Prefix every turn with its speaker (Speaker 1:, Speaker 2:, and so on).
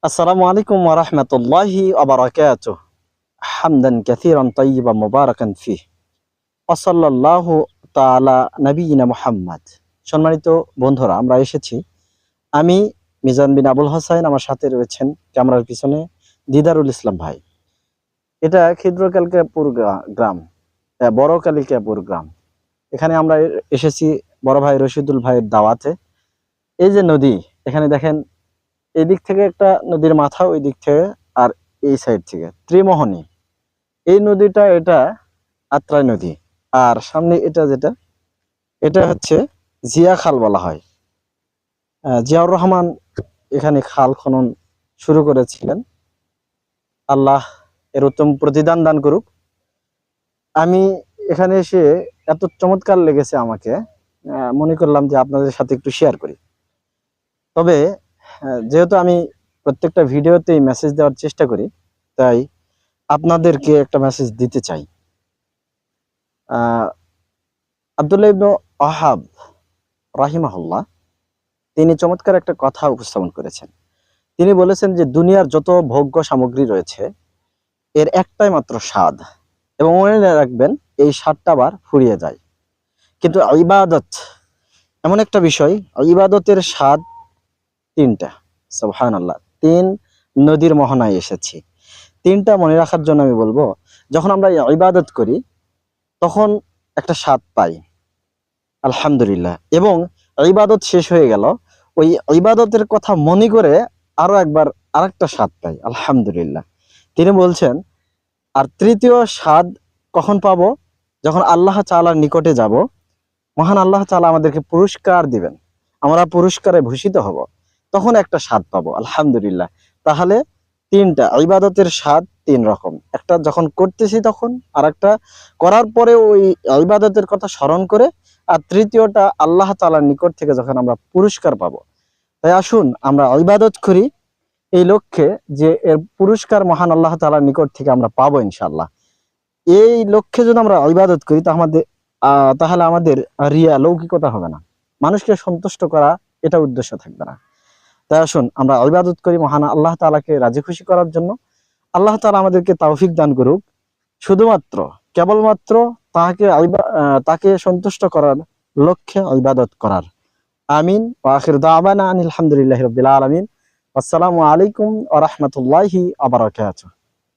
Speaker 1: আসসালামু আলাইকুম ওয়া রাহমাতুল্লাহি ওয়া বারাকাতুহু। হামদান কাসীরান তাইয়িবান মুবারাকান ফিহি। ওয়া সাল্লাল্লাহু তাআলা নাবিয়িনা মুহাম্মদ। সম্মানিত বন্ধুরা, আমরা এসেছি। আমি মিজান বিন আবুল হোসাইন, আমার সাথে রয়েছেন ক্যামেরার পিছনে দিদারুল ইসলাম ভাই। এটা ক্ষুদ্র কালিকাপুর গ্রাম, বড় কালিকাপুর গ্রাম। এখানে আমরা এসেছি বড় ভাই রশিদুল ভাইয়ের দাওয়াতে। এই যে নদী, এখানে দেখেন, এই দিক থেকে একটা নদীর মাথা, ওই দিক থেকে, আর এই সাইড থেকে ত্রিমোহনী। এই নদীটা, এটা আত্রাই নদী। আর সামনে এটা যেটা, এটা হচ্ছে জিয়া খাল বলা হয়। জিয়াউর রহমান এখানে খাল খনন শুরু করেছিলেন। আল্লাহ এর উত্তম প্রতিদান দান করুক। আমি এখানে এসে এত চমৎকার লেগেছে আমাকে, মনে করলাম যে আপনাদের সাথে একটু শেয়ার করি। তবে যেহেতু আমি প্রত্যেকটা ভিডিওতেই মেসেজ দেওয়ার চেষ্টা করি, তাই আপনাদেরকে একটা মেসেজ দিতে চাই। আব্দুল্লাহ ইবনে ওয়াহাব রাহিমাহুল্লাহ, তিনি চমৎকার একটা কথা উপস্থাপন করেছেন। তিনি বলেছেন যে দুনিয়ার যত ভোগ্য সামগ্রী রয়েছে, এর একটাই মাত্র স্বাদ, এবং মনে রাখবেন এই স্বাদটা আবার ফুরিয়ে যায়। কিন্তু ইবাদত এমন একটা বিষয়, ইবাদতের স্বাদ তিনটা। সুবহানাল্লাহ, তিন নদীর মোহনায় এসেছি। তিনটা মনে রাখার জন্য আমি বলবো, যখন আমরা ইবাদত করি তখন একটা স্বাদ পাই, আলহামদুলিল্লাহ। এবং ইবাদত শেষ হয়ে গেল, ওই ইবাদতের কথা মনে করে আরো একবার আরেকটা স্বাদ পাই, আলহামদুলিল্লাহ। তিনি বলছেন, আর তৃতীয় স্বাদ কখন পাবো? যখন আল্লাহ তাআলার নিকটে যাব, মহান আল্লাহ তাআলা আমাদেরকে পুরস্কার দিবেন, আমরা পুরস্কারে ভূষিত হব, তখন একটা স্বাদ পাবো, আলহামদুলিল্লাহ। তাহলে তিনটা ইবাদতের স্বাদ তিন রকম, একটা যখন করতেছি তখন, আর একটা করার পরে ওই ইবাদতের কথা স্মরণ করে, আর তৃতীয়টা আল্লাহ তাআলার নিকট থেকে যখন আমরা পুরস্কার পাবো। তাই আসুন আমরা ইবাদত করি এই লক্ষ্যে যে এর পুরস্কার মহান আল্লাহ তাআলার নিকট থেকে আমরা পাবো ইনশাআল্লাহ। এই লক্ষ্যে যদি আমরা ইবাদত করি তাহলে আমাদের রিয়া, লৌকিকতা হবে না, মানুষকে সন্তুষ্ট করা এটা উদ্দেশ্য থাকবে না। তাই আসুন আমরা ইবাদত করি মহান আল্লাহ তাআলাকে রাজি খুশি করার জন্য। আল্লাহ তাআলা আমাদেরকে তৌফিক দান করুক, শুধুমাত্র কেবলমাত্র তাকে সন্তুষ্ট করার লক্ষ্যে ইবাদত করার। আমিন। ওয়া আখিরু দাওয়ানা আনিল হামদুলিল্লাহি রাব্বিল আলামিন। আসসালামু আলাইকুম ওয়া রাহমাতুল্লাহি ওয়া বারাকাতুহু।